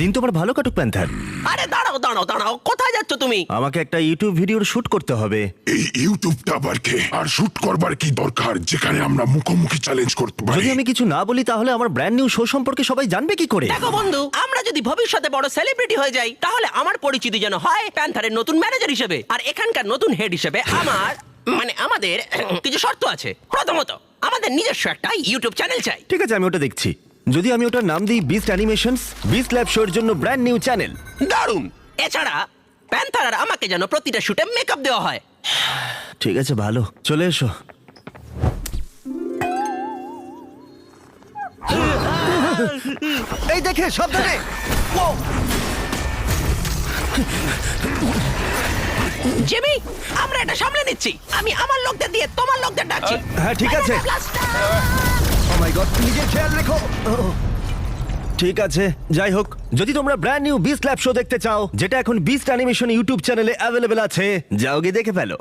দিন তোমার ভালো কাটুক প্যান্থার। আরে দাঁড়াও দাঁড়াও দাঁড়াও, কোথায় যাচ্ছ তুমি? আমাকে একটা ইউটিউব ভিডিওর শুট করতে হবে। এই ইউটিউবটা আবার কে? আর শুট করবার কি দরকার যেখানে আমরা মুখোমুখি চ্যালেঞ্জ করতে পারি? যদি আমি কিছু না বলি তাহলে আমার ব্র্যান্ড নিউ শো সম্পর্কে সবাই জানবে কি করে? দেখো বন্ধু, আমরা যদি ভবিষ্যতে বড় সেলিব্রিটি হয়ে যাই তাহলে আমার পরিচিতি যেন হয় প্যান্থারের নতুন ম্যানেজার হিসেবে, আর এখানকার নতুন হেড হিসেবে আমাদের কিছু শর্ত আছে। প্রথমত, আমাদের নিজস্ব একটা ইউটিউব চ্যানেল চাই। ঠিক আছে, আমি ওটা দেখছি। যদি আমি ওটার নাম দিই বিস্ট অ্যানিমেশনস, বিস্ট ল্যাব শোর জন্য ব্র্যান্ড নিউ চ্যানেল। দারুণ। এছাড়া প্যান্থার আর আমাকে যেন প্রতিটা শুটে মেকআপ দেওয়া হয়। ঠিক আছে, ভালো, চলে এসো। এই দেখে, সাবধানে। জিমি, আমরা এটা সামলে নিচ্ছি। আমি আমার লোকদের দিয়ে তোমার লোকদের ডাকছি। হ্যাঁ, ঠিক আছে। ও মাই গড, নিজের খেয়াল রেখো। ঠিক আছে, যাই হোক, যদি তোমরা brand new beast lab show দেখতে চাও, যেটা এখন বিস্ট অ্যানিমেশন ইউটিউব চ্যানেলে অ্যাভেলেবেল আছে, যাও গিয়ে দেখে ফেলো।